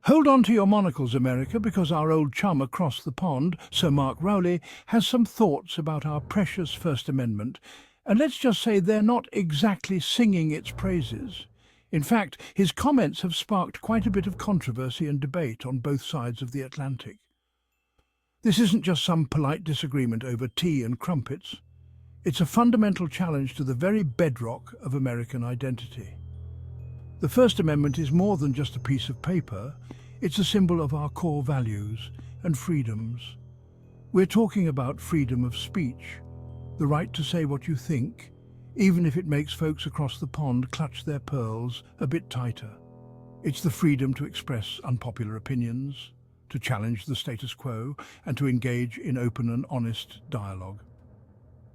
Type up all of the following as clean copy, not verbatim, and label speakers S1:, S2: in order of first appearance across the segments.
S1: Hold on to your monocles, America, because our old chum across the pond, Sir Mark Rowley, has some thoughts about our precious First Amendment, and let's just say they're not exactly singing its praises. In fact, his comments have sparked quite a bit of controversy and debate on both sides of the Atlantic. This isn't just some polite disagreement over tea and crumpets. It's a fundamental challenge to the very bedrock of American identity. The First Amendment is more than just a piece of paper. It's a symbol of our core values and freedoms. We're talking about freedom of speech, the right to say what you think, even if it makes folks across the pond clutch their pearls a bit tighter. It's the freedom to express unpopular opinions, to challenge the status quo, and to engage in open and honest dialogue.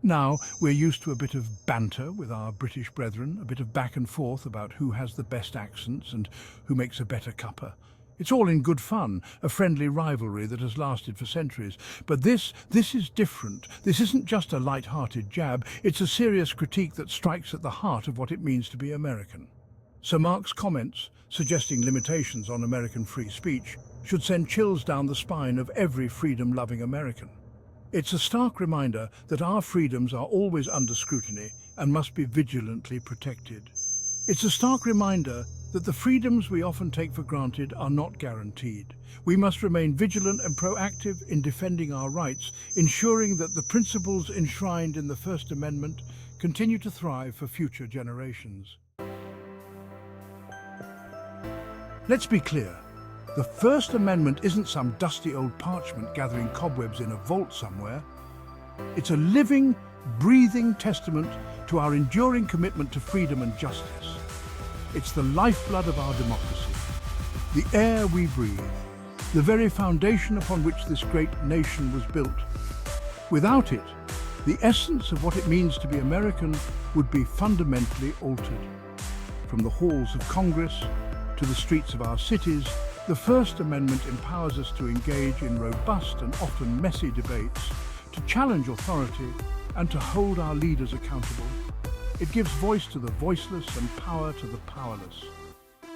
S1: Now, we're used to a bit of banter with our British brethren, a bit of back and forth about who has the best accents and who makes a better cuppa. It's all in good fun, a friendly rivalry that has lasted for centuries. But this is different. This isn't just a light-hearted jab, it's a serious critique that strikes at the heart of what it means to be American. Sir Mark's comments, suggesting limitations on American free speech, should send chills down the spine of every freedom-loving American. It's a stark reminder that our freedoms are always under scrutiny and must be vigilantly protected. It's a stark reminder that the freedoms we often take for granted are not guaranteed. We must remain vigilant and proactive in defending our rights, ensuring that the principles enshrined in the First Amendment continue to thrive for future generations. Let's be clear. The First Amendment isn't some dusty old parchment gathering cobwebs in a vault somewhere. It's a living, breathing testament to our enduring commitment to freedom and justice. It's the lifeblood of our democracy, the air we breathe, the very foundation upon which this great nation was built. Without it, the essence of what it means to be American would be fundamentally altered. From the halls of Congress to the streets of our cities, the First Amendment empowers us to engage in robust and often messy debates, to challenge authority, and to hold our leaders accountable. It gives voice to the voiceless and power to the powerless.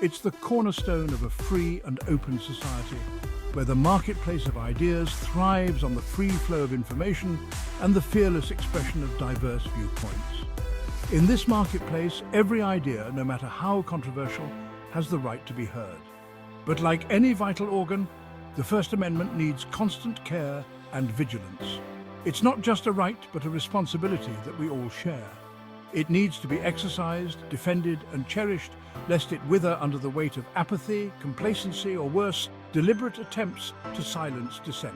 S1: It's the cornerstone of a free and open society, where the marketplace of ideas thrives on the free flow of information and the fearless expression of diverse viewpoints. In this marketplace, every idea, no matter how controversial, has the right to be heard. But like any vital organ, the First Amendment needs constant care and vigilance. It's not just a right, but a responsibility that we all share. It needs to be exercised, defended, and cherished, lest it wither under the weight of apathy, complacency, or worse, deliberate attempts to silence dissent.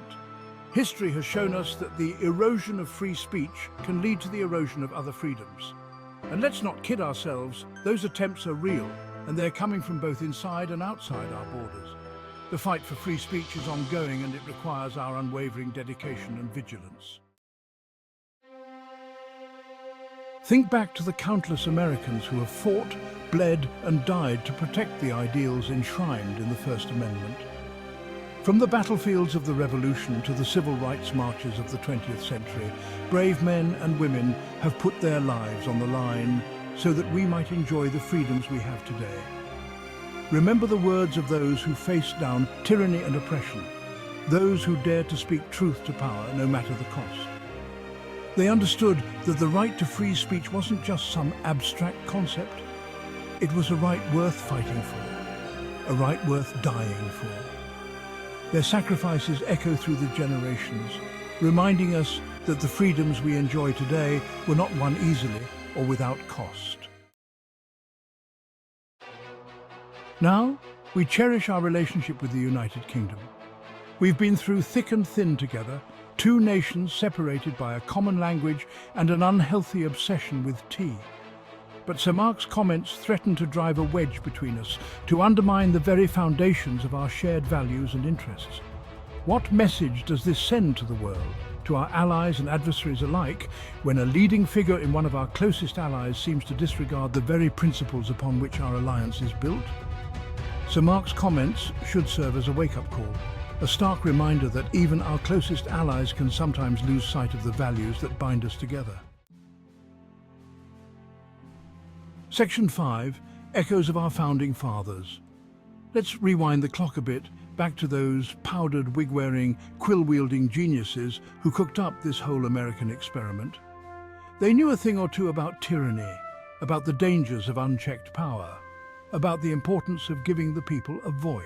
S1: History has shown us that the erosion of free speech can lead to the erosion of other freedoms. And let's not kid ourselves, those attempts are real, and they're coming from both inside and outside our borders. The fight for free speech is ongoing, and it requires our unwavering dedication and vigilance. Think back to the countless Americans who have fought, bled, and died to protect the ideals enshrined in the First Amendment. From the battlefields of the Revolution to the civil rights marches of the 20th century, brave men and women have put their lives on the line so that we might enjoy the freedoms we have today. Remember the words of those who faced down tyranny and oppression, those who dared to speak truth to power no matter the cost. They understood that the right to free speech wasn't just some abstract concept. It was a right worth fighting for, a right worth dying for. Their sacrifices echo through the generations, reminding us that the freedoms we enjoy today were not won easily or without cost. Now, we cherish our relationship with the United Kingdom. We've been through thick and thin together, two nations separated by a common language and an unhealthy obsession with tea. But Sir Mark's comments threaten to drive a wedge between us, to undermine the very foundations of our shared values and interests. What message does this send to the world, to our allies and adversaries alike, when a leading figure in one of our closest allies seems to disregard the very principles upon which our alliance is built? Sir Mark's comments should serve as a wake-up call, a stark reminder that even our closest allies can sometimes lose sight of the values that bind us together. Section 5, Echoes of Our Founding Fathers. Let's rewind the clock a bit, back to those powdered, wig-wearing, quill-wielding geniuses who cooked up this whole American experiment. They knew a thing or two about tyranny, about the dangers of unchecked power, about the importance of giving the people a voice.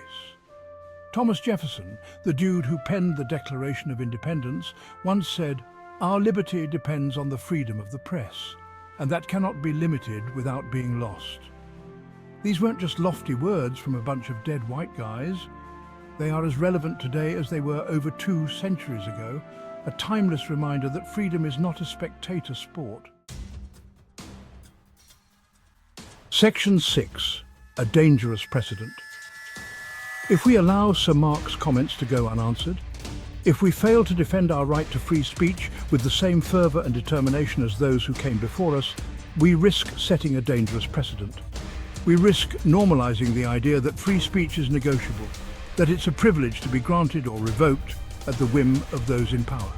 S1: Thomas Jefferson, the dude who penned the Declaration of Independence, once said, "Our liberty depends on the freedom of the press, and that cannot be limited without being lost." These weren't just lofty words from a bunch of dead white guys. They are as relevant today as they were over 2 centuries ago, a timeless reminder that freedom is not a spectator sport. Section 6. A dangerous precedent. If we allow Sir Mark's comments to go unanswered, if we fail to defend our right to free speech with the same fervour and determination as those who came before us, we risk setting a dangerous precedent. We risk normalising the idea that free speech is negotiable, that it's a privilege to be granted or revoked at the whim of those in power.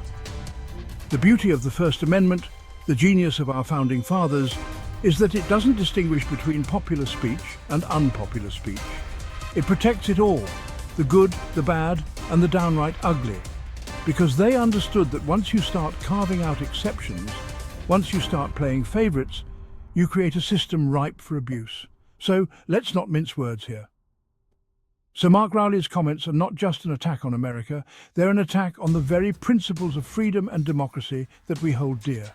S1: The beauty of the First Amendment, the genius of our founding fathers, is that it doesn't distinguish between popular speech and unpopular speech. It protects it all, the good, the bad, and the downright ugly, because they understood that once you start carving out exceptions, once you start playing favourites, you create a system ripe for abuse. So let's not mince words here. Sir Mark Rowley's comments are not just an attack on America, they're an attack on the very principles of freedom and democracy that we hold dear.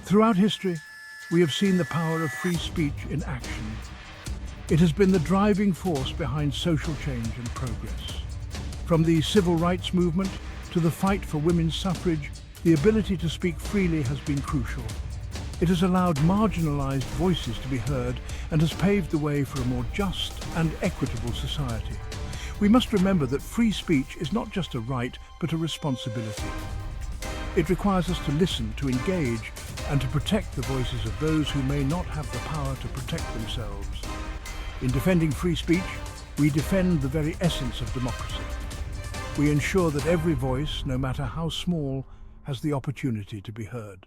S1: Throughout history, we have seen the power of free speech in action. It has been the driving force behind social change and progress. From the civil rights movement to the fight for women's suffrage, the ability to speak freely has been crucial. It has allowed marginalised voices to be heard and has paved the way for a more just and equitable society. We must remember that free speech is not just a right, but a responsibility. It requires us to listen, to engage, and to protect the voices of those who may not have the power to protect themselves. In defending free speech, we defend the very essence of democracy. We ensure that every voice, no matter how small, has the opportunity to be heard.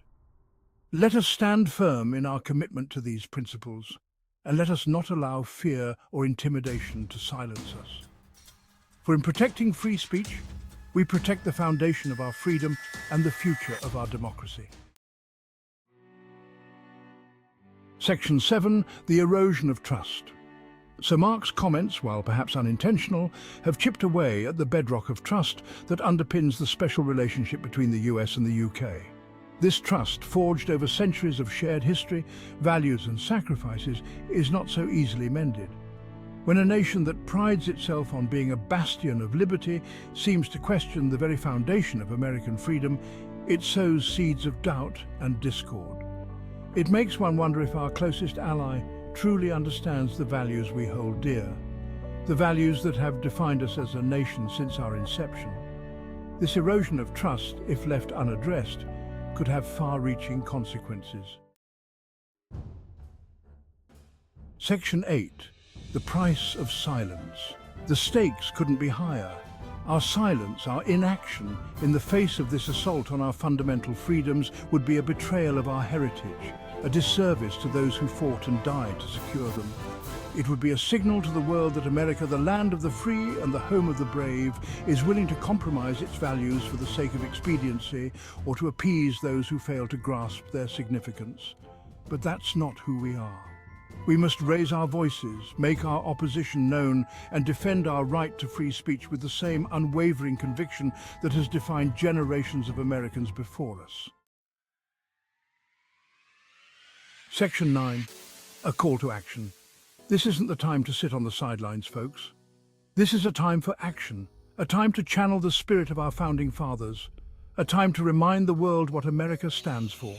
S1: Let us stand firm in our commitment to these principles, and let us not allow fear or intimidation to silence us. For in protecting free speech, we protect the foundation of our freedom and the future of our democracy. Section 7. The erosion of trust. Sir Mark's comments, while perhaps unintentional, have chipped away at the bedrock of trust that underpins the special relationship between the US and the UK. This trust, forged over centuries of shared history, values and sacrifices, is not so easily mended. When a nation that prides itself on being a bastion of liberty seems to question the very foundation of American freedom, it sows seeds of doubt and discord. It makes one wonder if our closest ally truly understands the values we hold dear, the values that have defined us as a nation since our inception. This erosion of trust, if left unaddressed, could have far-reaching consequences. Section 8. The price of silence. The stakes couldn't be higher. Our silence, our inaction, in the face of this assault on our fundamental freedoms would be a betrayal of our heritage, a disservice to those who fought and died to secure them. It would be a signal to the world that America, the land of the free and the home of the brave, is willing to compromise its values for the sake of expediency or to appease those who fail to grasp their significance. But that's not who we are. We must raise our voices, make our opposition known, and defend our right to free speech with the same unwavering conviction that has defined generations of Americans before us. Section 9. A call to action. This isn't the time to sit on the sidelines, folks. This is a time for action, a time to channel the spirit of our founding fathers, a time to remind the world what America stands for.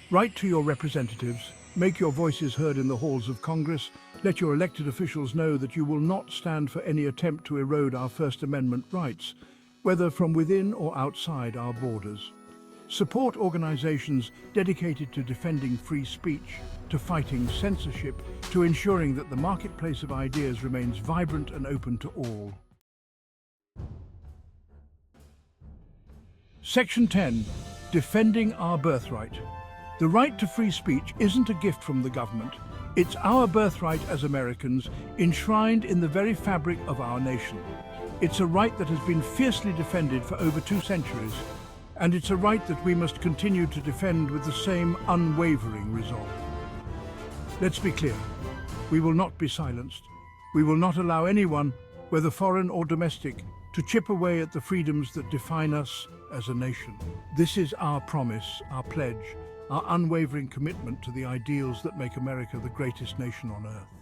S1: Write to your representatives, make your voices heard in the halls of Congress, let your elected officials know that you will not stand for any attempt to erode our First Amendment rights, whether from within or outside our borders. Support organizations dedicated to defending free speech, to fighting censorship, to ensuring that the marketplace of ideas remains vibrant and open to all. Section 10. Defending our birthright. The right to free speech isn't a gift from the government. It's our birthright as Americans, enshrined in the very fabric of our nation. It's a right that has been fiercely defended for over 2 centuries, and it's a right that we must continue to defend with the same unwavering resolve. Let's be clear. We will not be silenced. We will not allow anyone, whether foreign or domestic, to chip away at the freedoms that define us as a nation. This is our promise, our pledge, our unwavering commitment to the ideals that make America the greatest nation on earth.